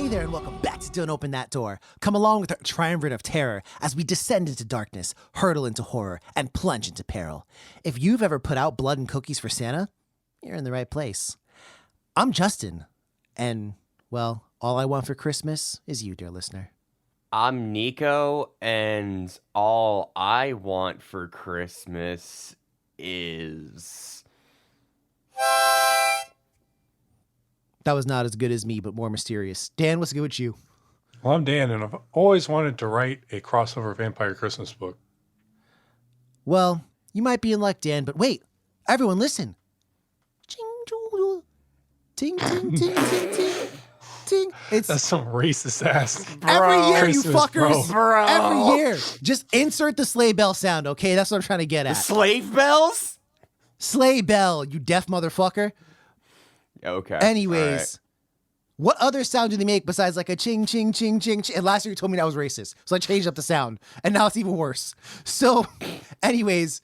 Hey there and welcome back to Don't Open That Door. Come along with our triumvirate of terror as we descend into darkness, hurtle into horror, and plunge into peril. If you've ever put out blood and cookies for Santa, you're in the right place. I'm Justin, and, well, all I want for Christmas is you, dear listener. I'm Nico, and all I want for Christmas is... That was not as good as me, but more mysterious. Dan, what's good with you? Well, I'm Dan, and I've always wanted to write a crossover vampire Christmas book. Well, you might be in luck, Dan, but wait. Everyone listen. Ching, choo, ting, ting, ting, ting, ting, ting. That's some racist ass. Every year, Christmas, you fuckers. bro. Every year. Just insert the sleigh bell sound, okay? That's what I'm trying to get at. Slave bells? Sleigh bell, you deaf motherfucker. Okay. Anyways, What other sound do they make besides like a ching, ching, ching, ching, ching? And last year you told me that was racist. So I changed up the sound. And now it's even worse. So, anyways,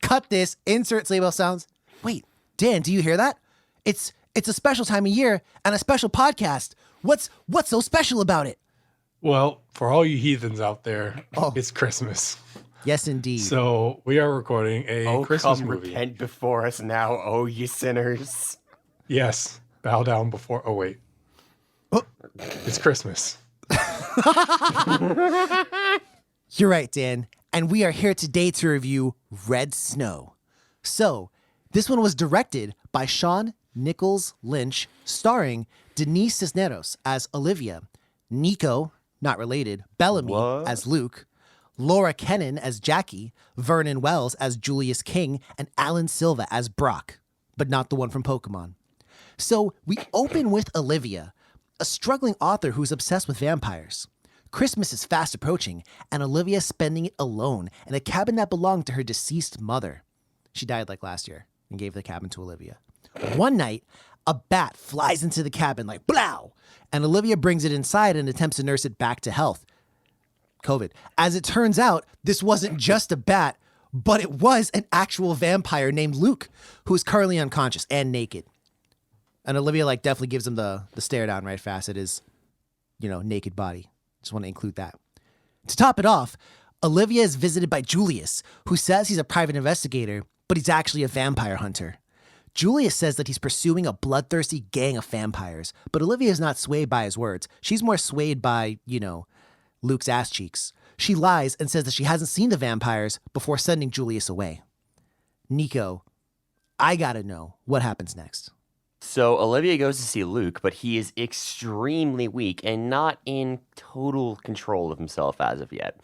cut this, insert sleigh bell sounds. Wait, Dan, do you hear that? It's a special time of year and a special podcast. What's so special about it? Well, for all you heathens out there, It's Christmas. Yes, indeed. So we are recording a Christmas movie. Repent before us now, oh ye sinners. Yes, bow down before. Oh wait, it's Christmas. You're right, Dan. And we are here today to review Red Snow. So, this one was directed by Sean Nichols Lynch, starring Denise Cisneros as Olivia, Nico, not related, Bellamy as Luke, Laura Kennan as Jackie, Vernon Wells as Julius King, and Alan Silva as Brock, but not the one from Pokemon. So we open with Olivia, a struggling author who's obsessed with vampires. Christmas is fast approaching, and Olivia is spending it alone in a cabin that belonged to her deceased mother. She died like last year and gave the cabin to Olivia. One night, a bat flies into the cabin like blow, and Olivia brings it inside and attempts to nurse it back to health. COVID. As it turns out, this wasn't just a bat, but it was an actual vampire named Luke, who is currently unconscious and naked. And Olivia definitely gives him the stare down right fast at his, naked body. Just want to include that. To top it off, Olivia is visited by Julius, who says he's a private investigator, but he's actually a vampire hunter. Julius says that he's pursuing a bloodthirsty gang of vampires, but Olivia is not swayed by his words. She's more swayed by, Luke's ass cheeks. She lies and says that she hasn't seen the vampires before sending Julius away. Nico, I gotta know what happens next. So Olivia goes to see Luke, but he is extremely weak and not in total control of himself as of yet.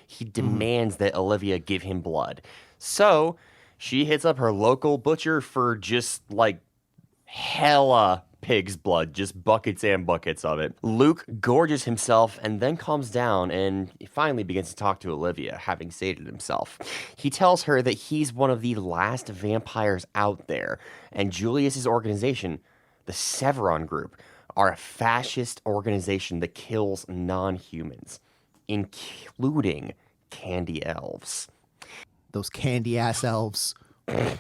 He demands that Olivia give him blood. So she hits up her local butcher for just hella pig's blood, just buckets and buckets of it. Luke gorges himself and then calms down and finally begins to talk to Olivia, having sated himself. He tells her that he's one of the last vampires out there, and Julius's organization, the Severon Group, are a fascist organization that kills non-humans, including candy elves. Those candy-ass elves. No,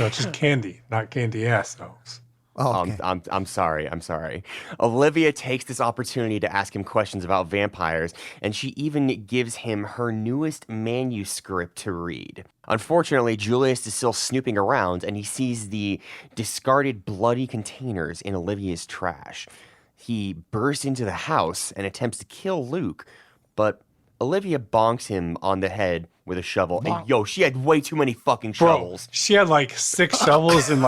just candy, not candy ass elves. Oh, okay. I'm sorry. Olivia takes this opportunity to ask him questions about vampires, and she even gives him her newest manuscript to read. Unfortunately, Julius is still snooping around, and he sees the discarded bloody containers in Olivia's trash. He bursts into the house and attempts to kill Luke, but Olivia bonks him on the head with a shovel. Wow. And she had way too many fucking shovels. She had 6 shovels and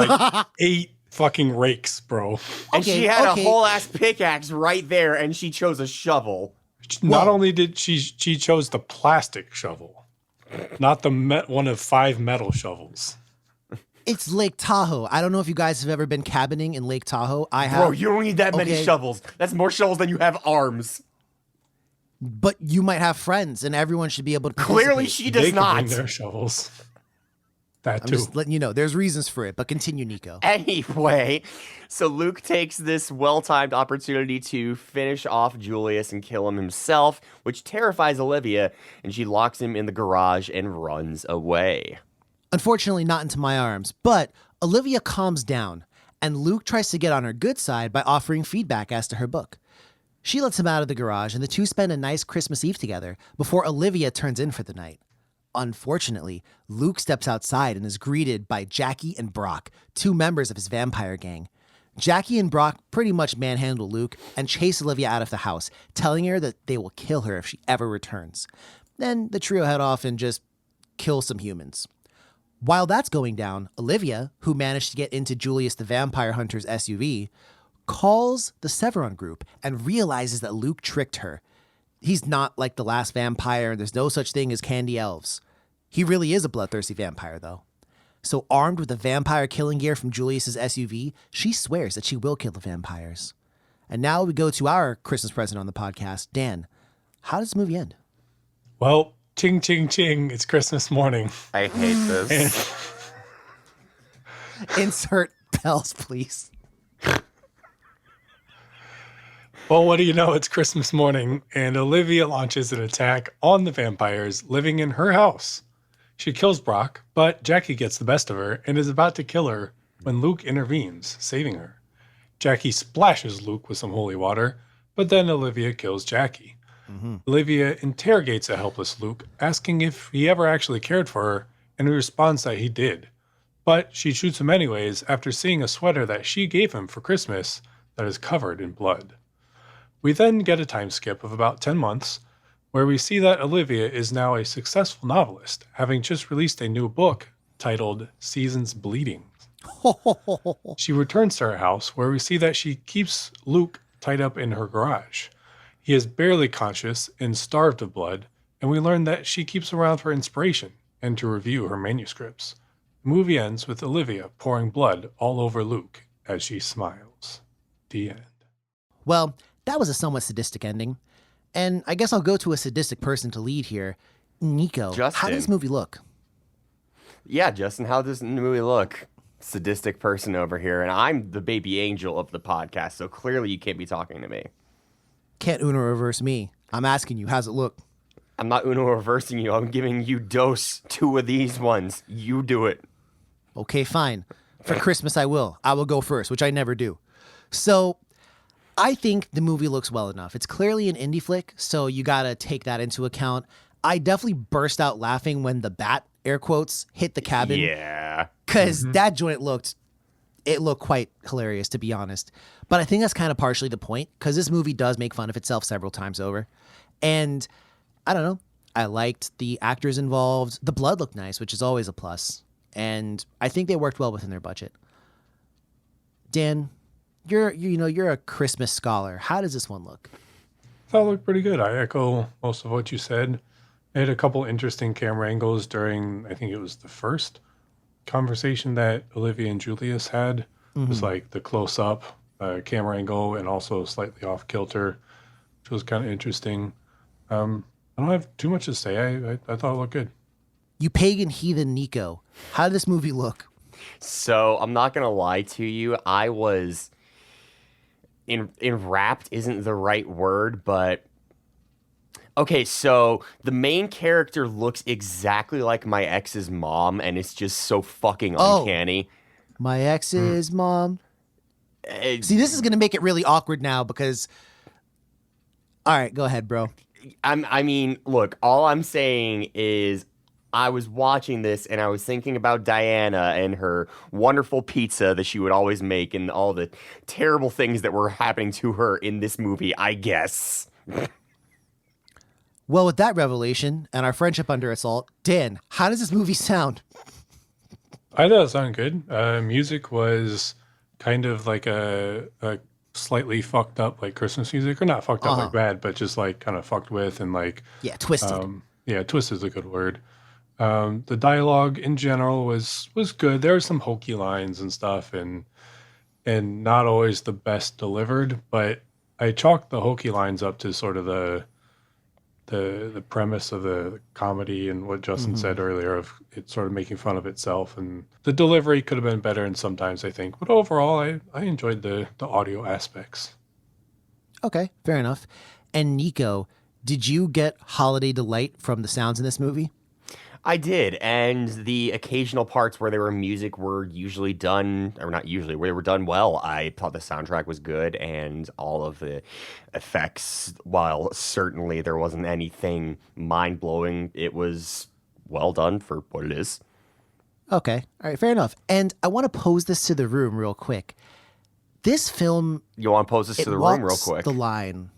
8 fucking rakes, bro. And she had a whole ass pickaxe right there, and she chose a shovel. Not only did she chose the plastic shovel, not the one of 5 metal shovels. It's Lake Tahoe. I don't know if you guys have ever been cabining in Lake Tahoe. I have. Bro, you don't need that many shovels. That's more shovels than you have arms. But you might have friends, and everyone should be able to Clearly, she does They not. can bring their shovels. That I'm too. just letting you know. There's reasons for it, but continue, Nico. Anyway, so Luke takes this well-timed opportunity to finish off Julius and kill him himself, which terrifies Olivia, and she locks him in the garage and runs away. Unfortunately, not into my arms, but Olivia calms down, and Luke tries to get on her good side by offering feedback as to her book. She lets him out of the garage, and the two spend a nice Christmas Eve together before Olivia turns in for the night. Unfortunately, Luke steps outside and is greeted by Jackie and Brock, two members of his vampire gang. Jackie and Brock pretty much manhandle Luke and chase Olivia out of the house, telling her that they will kill her if she ever returns. Then the trio head off and just kill some humans. While that's going down, Olivia, who managed to get into Julius the Vampire Hunter's SUV, calls the Severon group and realizes that Luke tricked her. He's not like the last vampire, and there's no such thing as candy elves. He really is a bloodthirsty vampire, though. So armed with the vampire killing gear from Julius's SUV, she swears that she will kill the vampires. And now we go to our Christmas present on the podcast. Dan, how does this movie end? Well, ching, ching, ching. It's Christmas morning. I hate this. Insert bells, please. Well, what do you know? It's Christmas morning, and Olivia launches an attack on the vampires living in her house. She kills Brock, but Jackie gets the best of her and is about to kill her when Luke intervenes, saving her. Jackie splashes Luke with some holy water, but then Olivia kills Jackie. Olivia interrogates a helpless Luke, asking if he ever actually cared for her, and he responds that he did. But she shoots him anyways after seeing a sweater that she gave him for Christmas that is covered in blood. We then get a time skip of about 10 months, where we see that Olivia is now a successful novelist, having just released a new book titled Seasons Bleeding. She returns to her house, where we see that she keeps Luke tied up in her garage. He is barely conscious and starved of blood, and we learn that she keeps around for inspiration and to review her manuscripts. The movie ends with Olivia pouring blood all over Luke as she smiles. The end. Well, that was a somewhat sadistic ending. And I guess I'll go to a sadistic person to lead here. Nico, how Justin. does this movie look? Yeah, Justin, how does the movie look? Sadistic person over here, and I'm the baby angel of the podcast, so clearly you can't be talking to me. Can't Uno reverse me. I'm asking you, how's it look? I'm not Uno reversing you. I'm giving you dose 2 of these ones. You do it. Okay, fine. For Christmas, I will. I will go first, which I never do. So I think the movie looks well enough. It's clearly an indie flick, so you got to take that into account. I definitely burst out laughing when the bat, air quotes, hit the cabin. Yeah. Because that joint looked quite hilarious, to be honest. But I think that's kind of partially the point, because this movie does make fun of itself several times over. And I don't know. I liked the actors involved. The blood looked nice, which is always a plus. And I think they worked well within their budget. Dan, you're a Christmas scholar. How does this one look? I thought it looked pretty good. I echo most of what you said. I had a couple interesting camera angles during, I think it was the first conversation that Olivia and Julius had. It was like the close-up camera angle and also slightly off kilter, which was kind of interesting. I don't have too much to say. I thought it looked good. You pagan heathen Nico. How did this movie look? So I'm not gonna lie to you. I was enwrapped isn't the right word, but okay. So the main character looks exactly like my ex's mom, and it's just so fucking uncanny. My ex's mom. Uh, See, this is going to make it really awkward now because... All right, go ahead, bro. I mean, look. All I'm saying is, I was watching this and I was thinking about Diana and her wonderful pizza that she would always make, and all the terrible things that were happening to her in this movie. I guess. Well, with that revelation and our friendship under assault, Dan, how does this movie sound? I thought it sounded good. Music was kind of like a slightly fucked up like Christmas music, or not fucked up like bad, but just like kind of fucked with and like Yeah, twisted. Twisted is a good word. The dialogue in general was good. There were some hokey lines and stuff, and not always the best delivered. But I chalked the hokey lines up to sort of the premise of the comedy and what Justin said earlier of it sort of making fun of itself, and the delivery could have been better and sometimes I think, but overall I enjoyed the audio aspects. Okay, fair enough. And Nico, did you get holiday delight from the sounds in this movie? I did, and the occasional parts where there were music were usually done, or not usually, where they were done well. I thought the soundtrack was good, and all of the effects, while certainly there wasn't anything mind-blowing, it was well done for what it is. Okay. All right. Fair enough. And I want to pose this to the room real quick. This film, You want to pose this it to the room real walks quick? the line.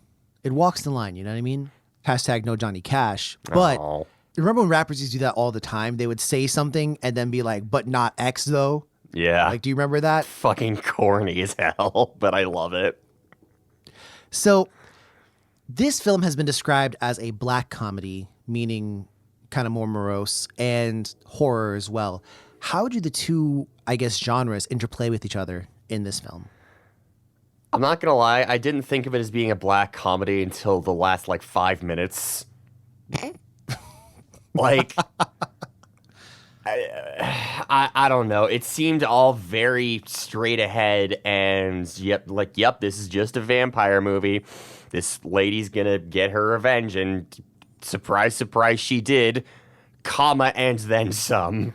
It walks the line. You know what I mean? Hashtag no Johnny Cash. But Oh. remember when rappers used to do that all the time? They would say something and then be like, but not X though. Yeah. Like, do you remember that? Fucking corny as hell, but I love it. So this film has been described as a black comedy, meaning kind of more morose, and horror as well. How do the two, I guess, genres interplay with each other in this film? I'm not gonna lie, I didn't think of it as being a black comedy until the last like 5 minutes. Like, I don't know. It seemed all very straight ahead, and yep, this is just a vampire movie. This lady's gonna get her revenge, and surprise, surprise, she did, comma, and then some.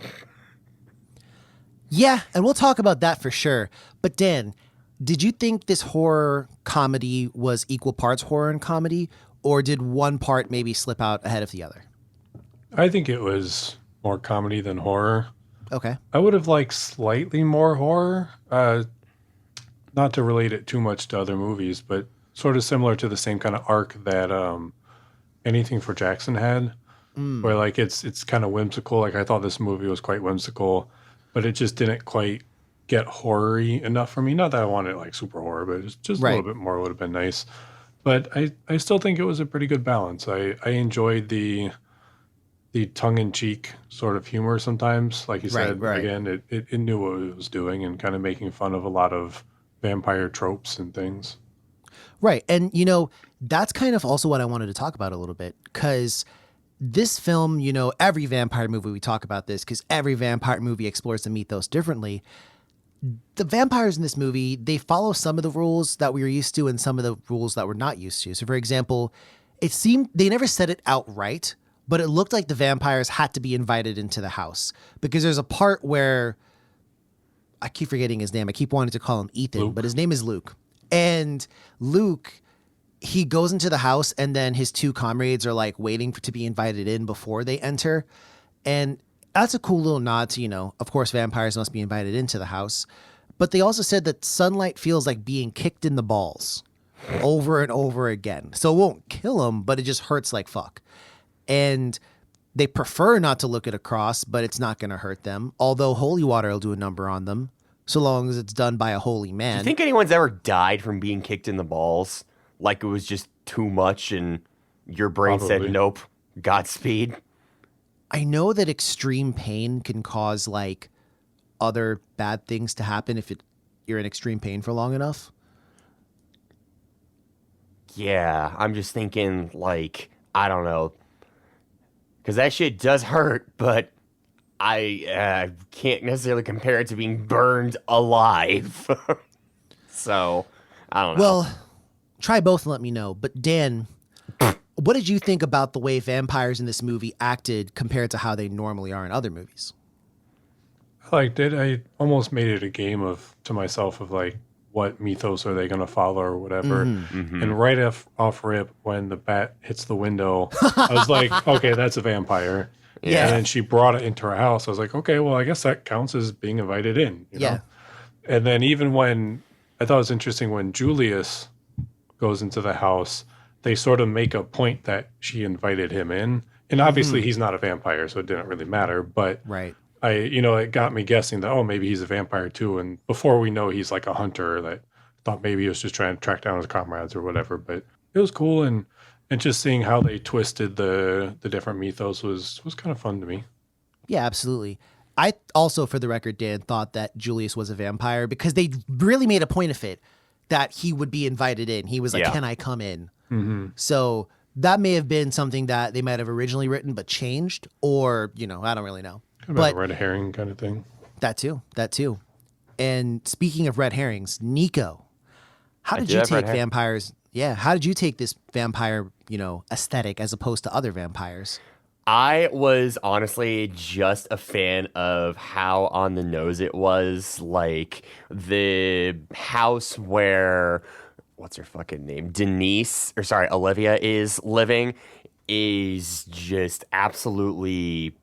Yeah, and we'll talk about that for sure. But Dan, did you think this horror comedy was equal parts horror and comedy, or did one part maybe slip out ahead of the other? I think it was more comedy than horror. Okay. I would have liked slightly more horror. Not to relate it too much to other movies, but sort of similar to the same kind of arc that Anything for Jackson had, where like it's kind of whimsical. Like I thought this movie was quite whimsical, but it just didn't quite get horror-y enough for me. Not that I wanted like super horror, but just a little bit more would have been nice. But I still think it was a pretty good balance. I enjoyed the tongue-in-cheek sort of humor sometimes. Like you said, again, it knew what it was doing and kind of making fun of a lot of vampire tropes and things. Right. And, you know, that's kind of also what I wanted to talk about a little bit, because this film, you know, every vampire movie, we talk about this because every vampire movie explores the mythos differently. The vampires in this movie, they follow some of the rules that we were used to and some of the rules that we're not used to. So, for example, it seemed they never said it outright, but it looked like the vampires had to be invited into the house, because there's a part where I keep forgetting his name. I keep wanting to call him Ethan, Luke. but his name is Luke. And Luke, he goes into the house and then his two comrades are like waiting to be invited in before they enter. And that's a cool little nod to, you know, of course, vampires must be invited into the house. But they also said that sunlight feels like being kicked in the balls over and over again. So it won't kill them, but it just hurts like fuck. And they prefer not to look at a cross, but it's not going to hurt them. Although holy water will do a number on them, so long as it's done by a holy man. Do you think anyone's ever died from being kicked in the balls? Like it was just too much and your brain Probably. said, nope, Godspeed? I know that extreme pain can cause like other bad things to happen if you're in extreme pain for long enough. Yeah, I'm just thinking, like, I don't know. Because that shit does hurt, but I can't necessarily compare it to being burned alive. So, I don't know. Well, try both and let me know. But Dan, what did you think about the way vampires in this movie acted compared to how they normally are in other movies? I liked it. I almost made it a game to myself of like, what mythos are they going to follow or whatever. And right off rip, when the bat hits the window, I was like, okay, that's a vampire. Yeah. And then she brought it into her house. I was like, okay, well, I guess that counts as being invited in. You know? And then even when, I thought it was interesting when Julius goes into the house, they sort of make a point that she invited him in. And obviously he's not a vampire, so it didn't really matter. But it got me guessing that, oh, maybe he's a vampire too. And before we know he's like a hunter, that thought maybe he was just trying to track down his comrades or whatever. But it was cool. And just seeing how they twisted the different mythos was kind of fun to me. Yeah, absolutely. I also, for the record, Dan, thought that Julius was a vampire because they really made a point of it that he would be invited in. He was like, can I come in? So that may have been something that they might have originally written but changed, or, you know, I don't really know. But a red herring kind of thing. That too. And speaking of red herrings, Nico, how did you take vampires? Yeah, how did you take this vampire, you know, aesthetic as opposed to other vampires? I was honestly just a fan of how on the nose it was. Like the house where, what's her fucking name? Olivia is living is just absolutely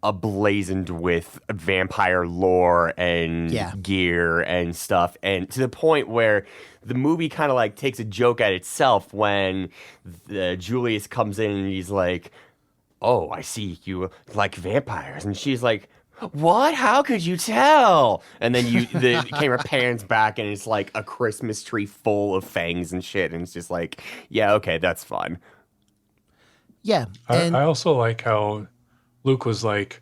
ablazoned with vampire lore and Yeah. gear and stuff, and to the point where the movie kind of like takes a joke at itself when Julius comes in and he's like, "Oh, I see you like vampires," and she's like, "What? How could you tell?" And then the camera pans back and it's like a Christmas tree full of fangs and shit, and it's just like, yeah, okay, that's fun. Yeah. And I also like how Luke was like,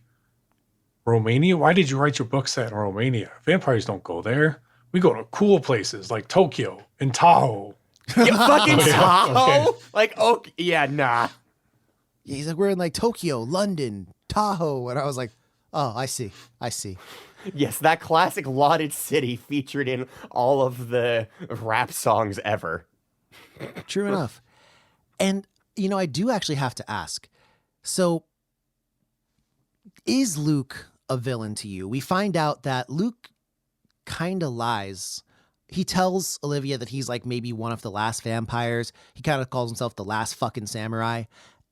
Romania? Why did you write your book set in Romania? Vampires don't go there. We go to cool places like Tokyo and Tahoe. Yeah, fucking Okay, Tahoe? okay. Like, okay, yeah, nah. yeah, he's like, we're in like Tokyo, London, Tahoe. And I was like, oh, I see. Yes, that classic lauded city featured in all of the rap songs ever. True enough. And, I do actually have to ask. So, is Luke a villain to you? We find out that Luke kind of lies. He tells Olivia that he's like maybe one of the last vampires. He kind of calls himself the last fucking samurai.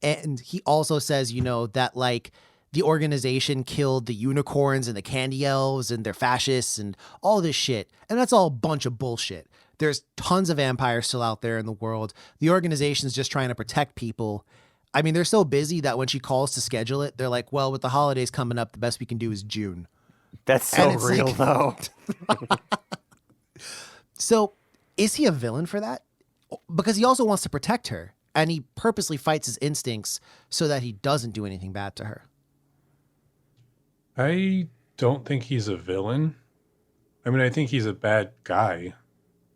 And he also says, that like the organization killed the unicorns and the candy elves and they're fascists and all this shit. And that's all a bunch of bullshit. There's tons of vampires still out there in the world. The organization's just trying to protect people. I mean, they're so busy that when she calls to schedule it, they're like, well, with the holidays coming up, the best we can do is June. That's so And it's real, like- though. So is he a villain for that? Because he also wants to protect her and he purposely fights his instincts so that he doesn't do anything bad to her. I don't think he's a villain. I mean, I think he's a bad guy,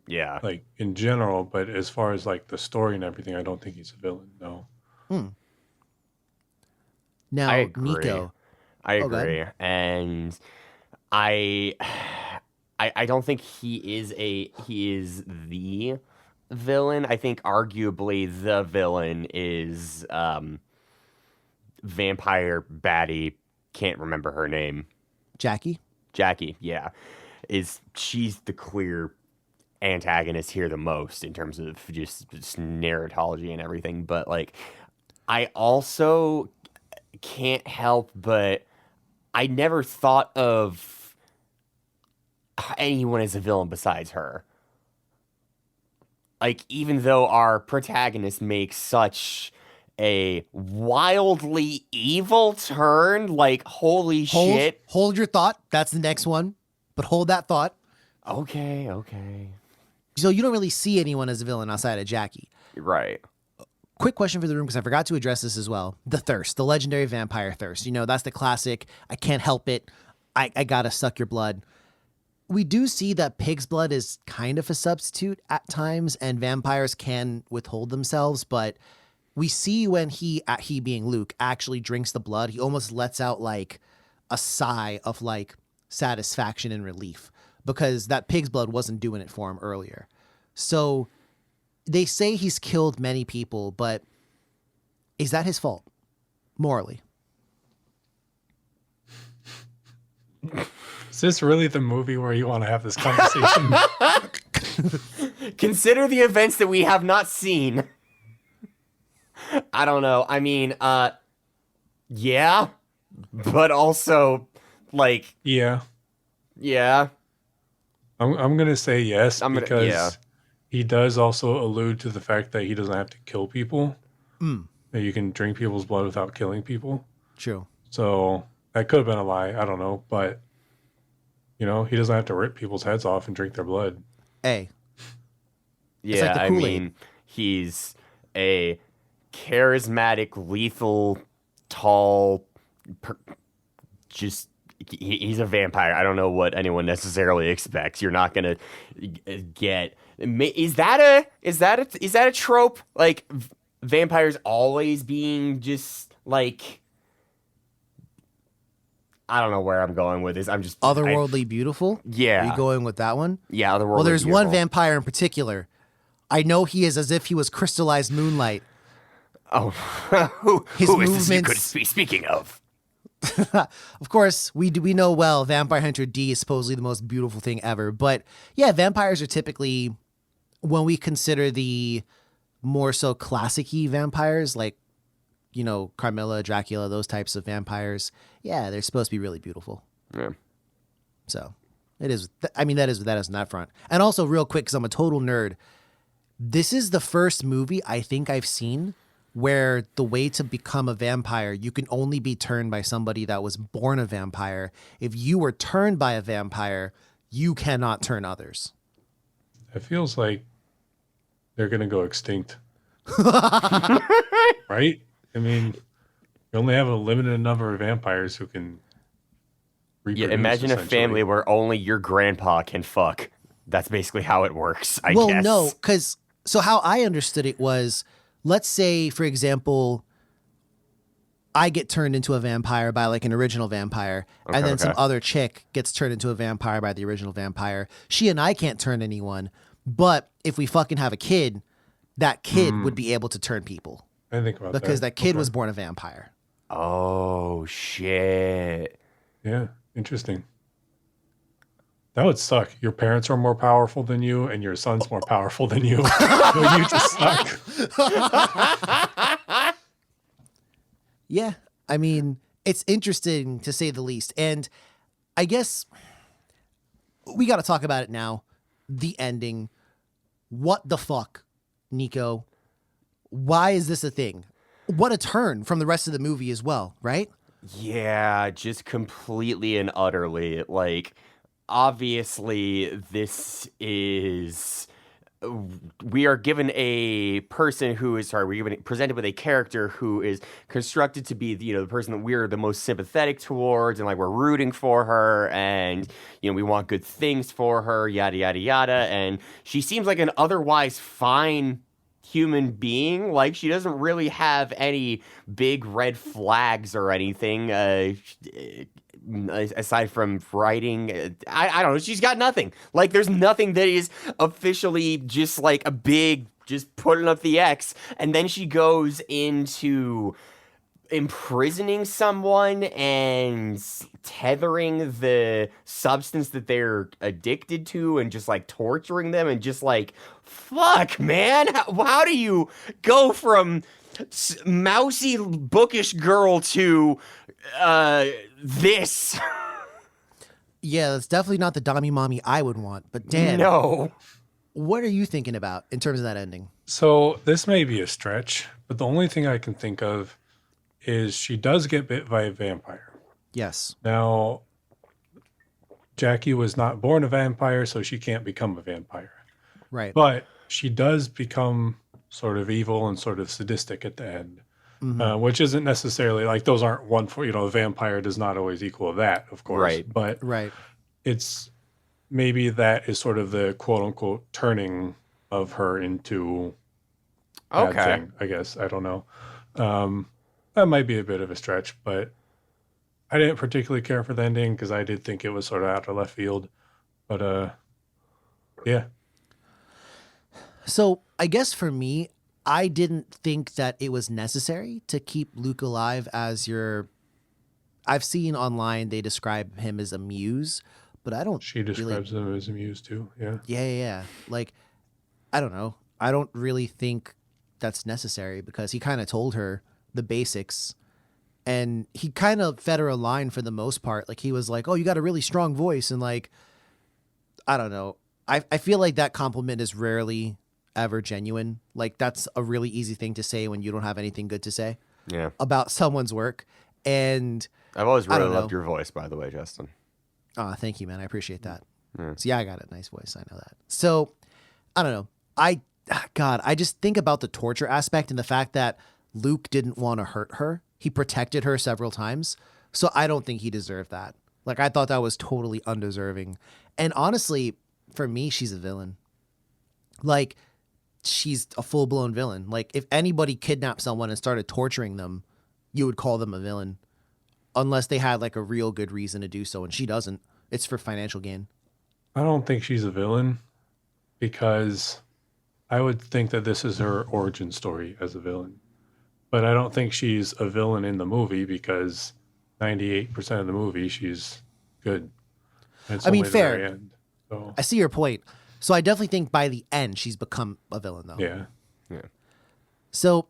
Yeah. like in general, but as far as like the story and everything, I don't think he's a villain. No. Now, I agree. Nico. I Oh, go ahead. agree. And I don't think he is the villain. I think arguably the villain is vampire baddie, can't remember her name. Jackie? Jackie, yeah. She's the clear antagonist here the most in terms of just narratology and everything, but like I also can't help but I never thought of anyone as a villain besides her. Like, even though our protagonist makes such a wildly evil turn, like, holy shit. Hold your thought. That's the next one. But hold that thought. Okay. So you don't really see anyone as a villain outside of Jackie. Right. Quick question for the room, because I forgot to address this as well. The thirst, the legendary vampire thirst. That's the classic, I can't help it. I gotta suck your blood. We do see that pig's blood is kind of a substitute at times, and vampires can withhold themselves, but we see when he being Luke, actually drinks the blood, he almost lets out like a sigh of like satisfaction and relief, because that pig's blood wasn't doing it for him earlier. So they say he's killed many people, but is that his fault morally? Is this really the movie where you want to have this conversation? Consider the events that we have not seen. I don't know. I mean, yeah, but also, like, Yeah. yeah. I'm going to say yes because yeah. he does also allude to the fact that he doesn't have to kill people. That you can drink people's blood without killing people. True. So that could have been a lie. I don't know. But, he doesn't have to rip people's heads off and drink their blood. Hey, Yeah, like the I Kool-Aid. mean, he's a charismatic, lethal, tall, he's a vampire. I don't know what anyone necessarily expects. You're not gonna get. Is that a trope? Like vampires always being just like. I don't know where I'm going with this. I'm just otherworldly beautiful? Yeah. Are you going with that one? Yeah, otherworldly. Well, there's one beautiful. vampire in particular. I know he is as if he was crystallized moonlight. Oh, who His is this you could movements- be speaking of? Of course, we know well Vampire Hunter D is supposedly the most beautiful thing ever. But yeah, vampires are typically, when we consider the more so classic-y vampires, like, you know, Carmilla, Dracula, those types of vampires, yeah, they're supposed to be really beautiful. Yeah. So it is. I mean, that is on that front. And also, real quick, because I'm a total nerd, this is the first movie I think I've seen where the way to become a vampire, you can only be turned by somebody that was born a vampire. If you were turned by a vampire, you cannot turn others. It feels like they're going to go extinct. Right? I mean, you only have a limited number of vampires who can reproduce. Yeah, imagine a essentially. family where only your grandpa can fuck. That's basically how it works, I Well, guess. no, because so how I understood it was, let's say, for example, I get turned into a vampire by like an original vampire, and then some okay. other chick gets turned into a vampire by the original vampire. She and I can't turn anyone, but if we fucking have a kid, that kid would be able to turn people I think about because that kid Okay. was born a vampire. Oh, shit. Yeah, interesting. That would suck. Your parents are more powerful than you, and your son's more powerful than you. So you just suck. Yeah, I mean, it's interesting to say the least. And I guess we got to talk about it now. The ending. What the fuck, Nico? Why is this a thing? What a turn from the rest of the movie as well, right? Yeah, just completely and utterly. Like, obviously, this is. We are given a person who is we're presented with a character who is constructed to be the person that we're the most sympathetic towards, and like we're rooting for her, and we want good things for her, yada yada yada, and she seems like an otherwise fine human being. Like, she doesn't really have any big red flags or anything, aside from writing. I don't know, she's got nothing. Like, there's nothing that is officially just like a big just putting up the X, and then she goes into imprisoning someone and tethering the substance that they're addicted to and just like torturing them, and just like, fuck, man, how do you go from mousy bookish girl to this? Yeah, that's definitely not the Dommy Mommy I would want. But Dan, No. what are you thinking about in terms of that ending? So this may be a stretch, but the only thing I can think of is she does get bit by a vampire. Yes. Now, Jackie was not born a vampire, so she can't become a vampire. Right. But she does become sort of evil and sort of sadistic at the end, which isn't necessarily like those aren't one for, a vampire does not always equal that, of course. Right. But Right. it's maybe that is sort of the quote unquote turning of her into bad Okay. thing, I guess. I don't know. That might be a bit of a stretch, but I didn't particularly care for the ending because I did think it was sort of out of left field. But yeah. So I guess for me, I didn't think that it was necessary to keep Luke alive as your. I've seen online they describe him as a muse, but I don't. She describes them as a muse too. Yeah. Yeah. Like, I don't know. I don't really think that's necessary because he kind of told her the basics, and he kind of fed her a line for the most part. Like, he was like, "Oh, you got a really strong voice," and like, I don't know. I feel like that compliment is rarely ever genuine. Like, that's a really easy thing to say when you don't have anything good to say Yeah. about someone's work. And I've always I really don't loved know. your voice, by the way, Justin. thank you, man. I appreciate that. Yeah. So yeah, I got a nice voice. I know that. So I don't know. I just think about the torture aspect and the fact that Luke didn't want to hurt her. He protected her several times. So I don't think he deserved that. Like, I thought that was totally undeserving. And honestly, for me, she's a villain. Like, she's a full-blown villain. Like, if anybody kidnapped someone and started torturing them, you would call them a villain. Unless they had like a real good reason to do so, and she doesn't. It's for financial gain. I don't think she's a villain because I would think that this is her origin story as a villain. but I don't think she's a villain in the movie because 98% of the movie she's good. And it's I mean, only the very fair. end. So I see your point. So I definitely think by the end she's become a villain, though. yeah. So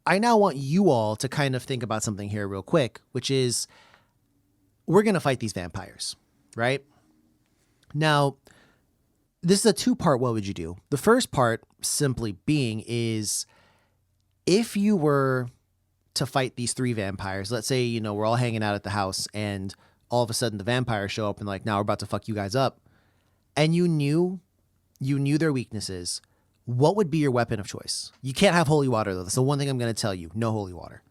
I now want you all to kind of think about something here real quick, which is we're going to fight these vampires, right? Now, this is a two-part what would you do? The first part simply being is if you were to fight these three vampires, let's say, you know, we're all hanging out at the house and all of a sudden the vampires show up and like, now we're about to fuck you guys up. And you knew their weaknesses. What would be your weapon of choice? You can't have holy water, though. That's the one thing I'm going to tell you. No holy water.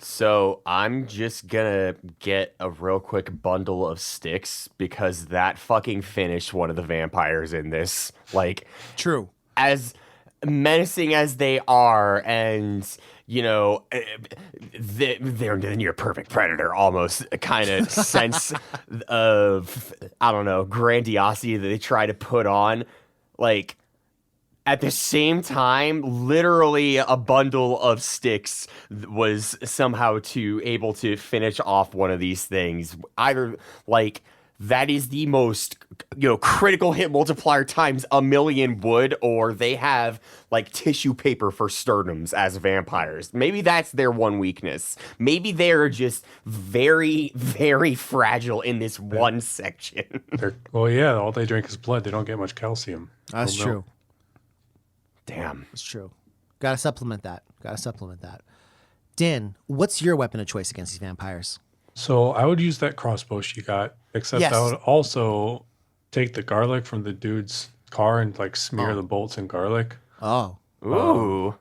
So I'm just gonna get a real quick bundle of sticks because that fucking finished one of the vampires in this. Like, True. as menacing as they are, and you know, they're near perfect predator almost kind of sense of, I don't know, grandiosity that they try to put on, like. At the same time, literally a bundle of sticks was somehow able to finish off one of these things. Either, like, that is the most, you know, critical hit multiplier times a million would, or they have, like, tissue paper for sternums as vampires. Maybe that's their one weakness. Maybe they're just very, very fragile in this one section. Well, yeah, all they drink is blood. They don't get much calcium. That's No true. milk. Damn. That's true. Got to supplement that. Dan, what's your weapon of choice against these vampires? So I would use that crossbow she got, except Yes. I would also take the garlic from the dude's car and like smear Oh. the bolts in garlic. Oh. Ooh.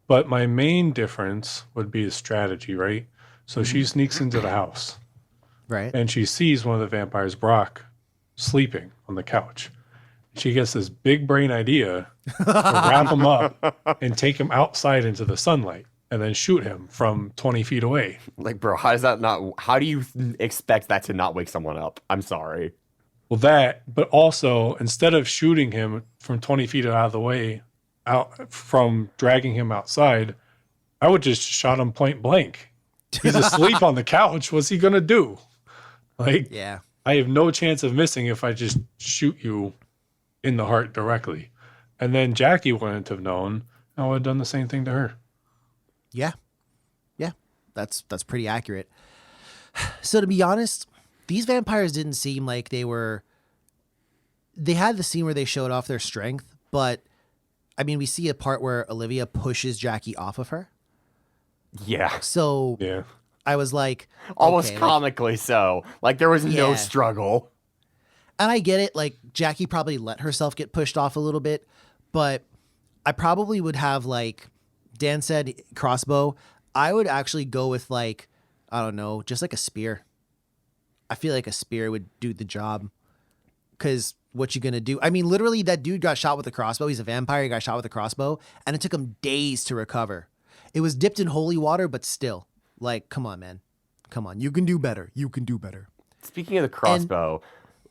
But my main difference would be the strategy, right? So she sneaks into the house Right. and she sees one of the vampires, Brock, sleeping on the couch. She gets this big brain idea to wrap him up and take him outside into the sunlight and then shoot him from 20 feet away. Like, bro, how do you expect that to not wake someone up? I'm sorry. Well, but also instead of shooting him from 20 feet out of the way, out from dragging him outside, I would just shot him point blank. He's asleep on the couch. What's he going to do? Like, Yeah. I have no chance of missing if I just shoot you in the heart directly. And then Jackie wouldn't have known. I would have done the same thing to her. Yeah. Yeah. That's pretty accurate. So to be honest, these vampires didn't seem like they had the scene where they showed off their strength, but I mean, we see a part where Olivia pushes Jackie off of her. Yeah. So Yeah. I was like, Almost okay, like, comically so. Like, there was no Yeah. struggle. and I get it. Like Jackie probably let herself get pushed off a little bit, but I probably would have, like Dan said, crossbow. I would actually go with like, I don't know, just like a spear. I feel like a spear would do the job. Cause what you gonna do? I mean, literally that dude got shot with a crossbow. He's a vampire. He got shot with a crossbow and it took him days to recover. It was dipped in holy water, but still, like, come on, man. Come on. You can do better. Speaking of the crossbow,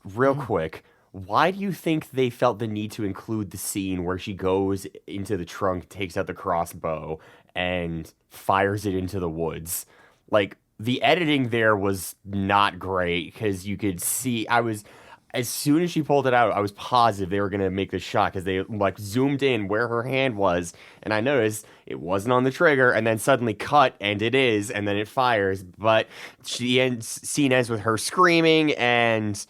real quick, why do you think they felt the need to include the scene where she goes into the trunk, takes out the crossbow, and fires it into the woods? Like, the editing there was not great because you could see, as soon as she pulled it out, I was positive they were going to make the shot because they like zoomed in where her hand was. And I noticed it wasn't on the trigger and then suddenly cut and it is. And then it fires. But scene ends with her screaming and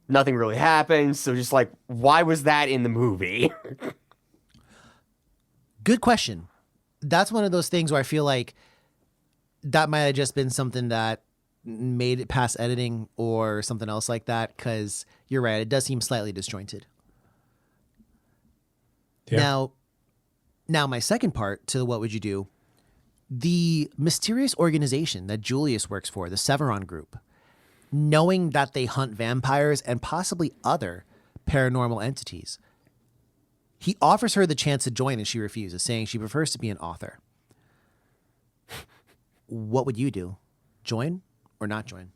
nothing really happens. So just like, why was that in the movie? Good question. That's one of those things where I feel like that might have just been something that made it past editing or something else like that. Cause you're right. It does seem slightly disjointed. Yeah. Now my second part to what would you do? The mysterious organization that Julius works for, the Severon Group, knowing that they hunt vampires and possibly other paranormal entities, he offers her the chance to join and she refuses, saying she prefers to be an author. What would you do? Join or not join?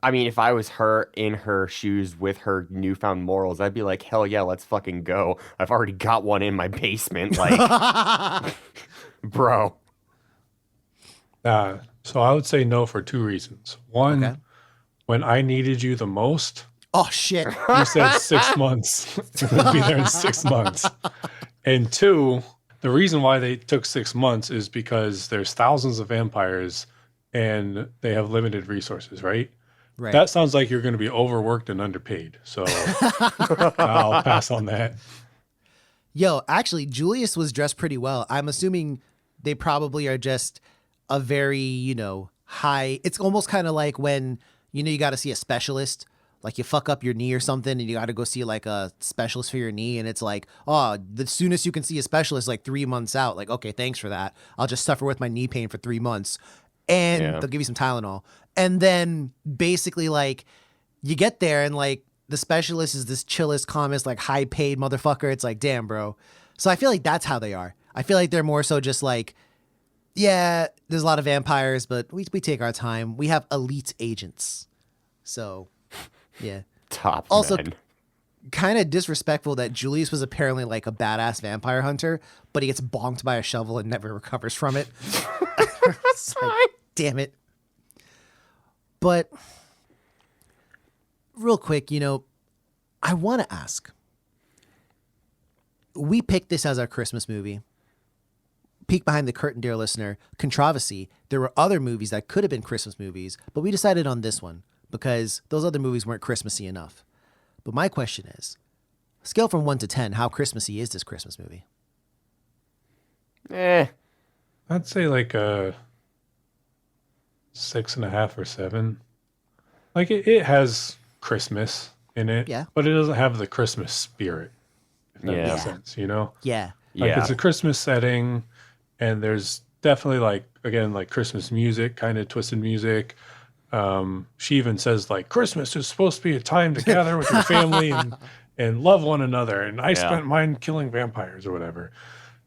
I mean, if I was her in her shoes with her newfound morals, I'd be like, hell yeah, let's fucking go. I've already got one in my basement. Like, bro. So I would say no for two reasons. One, Okay. when I needed you the most, Oh shit. you said 6 months. We'll be there in 6 months. And two, the reason why they took 6 months is because there's thousands of vampires and they have limited resources, right? Right. That sounds like you're going to be overworked and underpaid. So I'll pass on that. Yo, actually, Julius was dressed pretty well. I'm assuming they probably are just a very, high. It's almost kind of like when, you got to see a specialist, like you fuck up your knee or something and you got to go see like a specialist for your knee. And it's like, oh, the soonest you can see a specialist, like 3 months out. Like, okay, thanks for that. I'll just suffer with my knee pain for 3 months. And they'll give you some Tylenol. And then basically like you get there and like the specialist is this chillest, calmest, like high paid motherfucker. It's like, damn, bro. So I feel like that's how they are. I feel like they're more so just like, yeah, there's a lot of vampires, but we take our time. We have elite agents. So, yeah. Top Also, men. kind of disrespectful that Julius was apparently like a badass vampire hunter, but he gets bonked by a shovel and never recovers from it. It's like, damn it. But real quick, I want to ask. We picked this as our Christmas movie. Peek behind the curtain, dear listener. Controversy. There were other movies that could have been Christmas movies, but we decided on this one because those other movies weren't Christmassy enough. But my question is, scale from 1 to 10, how Christmassy is this Christmas movie? I'd say like a 6.5 or 7. Like it has Christmas in it, Yeah. but it doesn't have the Christmas spirit. If that Yeah. makes sense, Yeah. Like Yeah. it's a Christmas setting, and there's definitely like Christmas music, kind of twisted music. She even says like Christmas is supposed to be a time to gather with your family and love one another. And I spent mine killing vampires or whatever.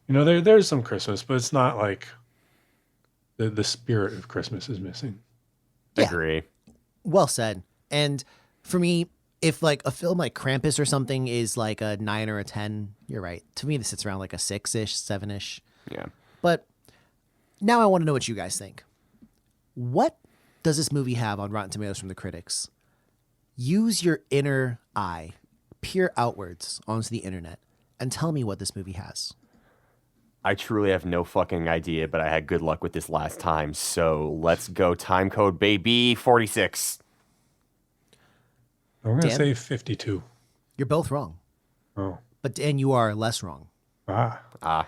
There's some Christmas, but it's not like the spirit of Christmas is missing. Yeah. Agree. Well said. And for me, if like a film like Krampus or something is like a 9 or a 10, you're right. To me, this sits around like a 6-ish, 7-ish. Yeah. But now I want to know what you guys think. What does this movie have on Rotten Tomatoes from the critics? Use your inner eye, peer outwards onto the internet, and tell me what this movie has. I truly have no fucking idea, but I had good luck with this last time. So let's go time code baby 46. I'm going to Dan? say 52. You're both wrong. Oh. But Dan, you are less wrong. Ah.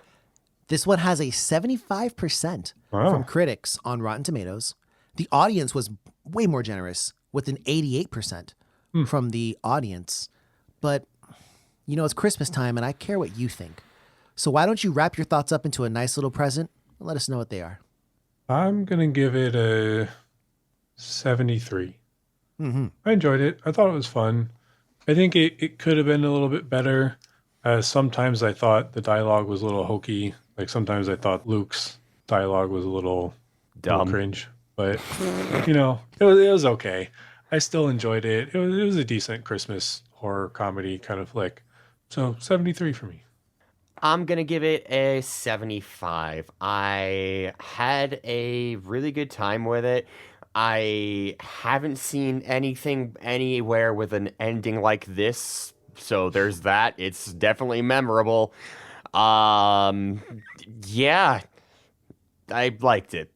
This one has a 75% Wow. from critics on Rotten Tomatoes. The audience was way more generous with an 88% from the audience. But, it's Christmas time and I care what you think. So why don't you wrap your thoughts up into a nice little present and let us know what they are. I'm going to give it a 73. Mm-hmm. I enjoyed it. I thought it was fun. I think it could have been a little bit better. Sometimes I thought the dialogue was a little hokey. Like sometimes I thought Luke's dialogue was a little Dumb. cringe. But, it was okay. I still enjoyed it. It was a decent Christmas horror comedy kind of flick. So 73 for me. I'm going to give it a 75. I had a really good time with it. I haven't seen anything anywhere with an ending like this, so there's that. It's definitely memorable. Yeah, I liked it.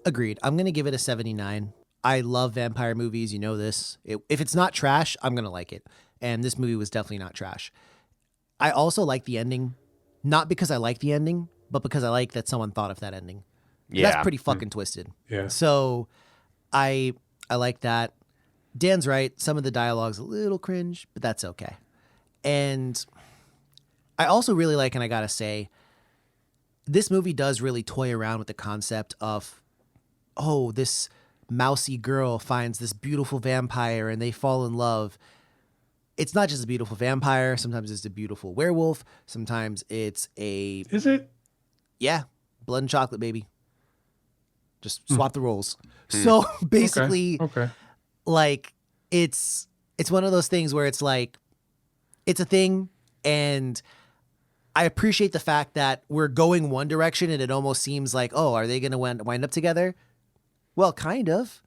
Agreed. I'm going to give it a 79. I love vampire movies. You know this. If it's not trash, I'm going to like it. And this movie was definitely not trash. I also like the ending, not because I like the ending, but because I like that someone thought of that ending. Yeah. That's pretty fucking twisted. Yeah. So I like that. Dan's right. Some of the dialogue's a little cringe, but that's okay. And I also really like, and I gotta say, this movie does really toy around with the concept of, oh, this mousy girl finds this beautiful vampire and they fall in love. It's not just a beautiful vampire. Sometimes it's a beautiful werewolf. Sometimes it's Is it? yeah, blood and chocolate, baby. Just swap the roles. So basically, Okay. like it's one of those things where it's like it's a thing, and I appreciate the fact that we're going one direction and it almost seems like, oh, are they going to wind up together? Well, kind of.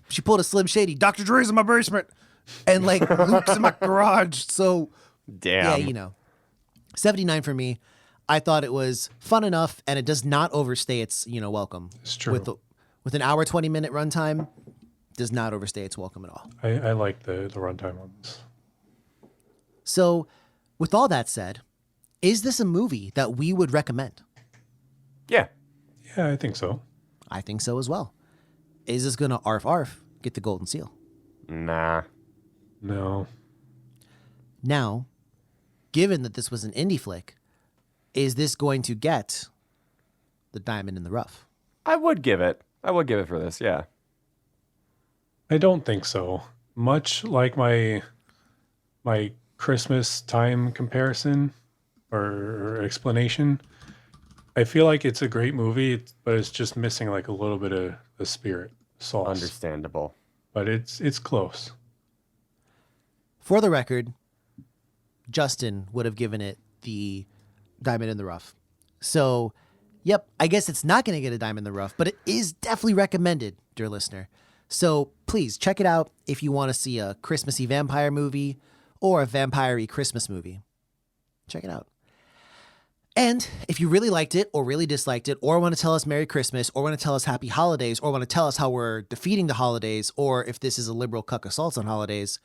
She pulled a Slim Shady. Dr. Dre's in my basement, and like Luke's in my garage. So Damn. yeah, 79 for me. I thought it was fun enough, and it does not overstay its welcome. It's true. With an hour 20-minute runtime, does not overstay its welcome at all. I like the runtime on this. So, with all that said, is this a movie that we would recommend? Yeah. Yeah, I think so. I think so as well. Is this gonna arf get the golden seal? Nah. No. Now, given that this was an indie flick, is this going to get the diamond in the rough? I would give it for this, yeah. I don't think so. Much like my Christmas time comparison or explanation, I feel like it's a great movie, but it's just missing like a little bit of the spirit sauce. Understandable. But it's close. For the record, Justin would have given it the diamond in the rough. So, yep, I guess it's not going to get a diamond in the rough, but it is definitely recommended, dear listener. So please check it out if you want to see a Christmassy vampire movie or a vampire-y Christmas movie. Check it out. And if you really liked it or really disliked it, or want to tell us Merry Christmas, or want to tell us Happy Holidays, or want to tell us how we're defeating the holidays, or if this is a liberal cuck assaults on holidays,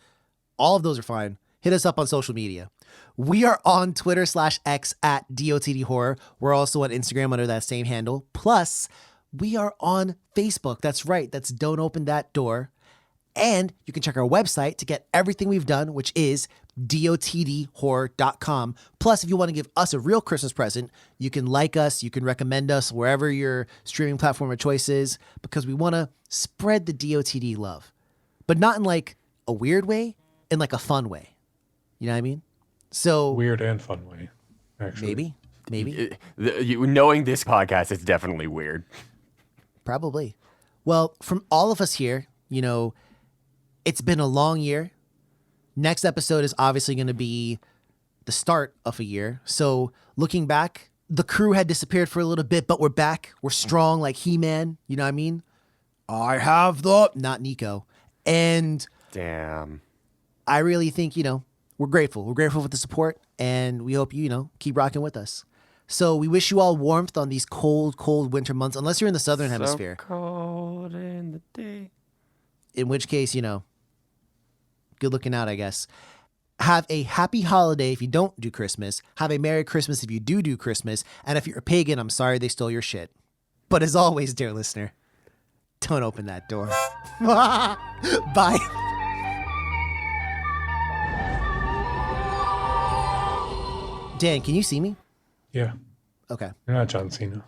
all of those are fine. Hit us up on social media. We are on Twitter/X at DOTD Horror. We're also on Instagram under that same handle. Plus, we are on Facebook. That's right. That's Don't Open That Door. And you can check our website to get everything we've done, which is dotdhorror.com. Plus, if you want to give us a real Christmas present, you can like us, you can recommend us wherever your streaming platform of choice is, because we want to spread the DOTD love. But not in like a weird way, in like a fun way. You know what I mean? So Weird and fun way, actually. maybe. Knowing this podcast, it's definitely weird. Probably. Well, from all of us here, it's been a long year. Next episode is obviously going to be the start of a year. So looking back, the crew had disappeared for a little bit, but we're back. We're strong like He-Man. You know what I mean? I have not Nico. And Damn. I really think, we're grateful. We're grateful for the support, and we hope you, keep rocking with us. So we wish you all warmth on these cold, cold winter months, unless you're in the southern hemisphere. Cold in the day. In which case, good looking out, I guess. Have a happy holiday if you don't do Christmas. Have a Merry Christmas if you do Christmas. And if you're a pagan, I'm sorry they stole your shit. But as always, dear listener, don't open that door. Bye. Dan, can you see me? Yeah. Okay. You're not John Cena.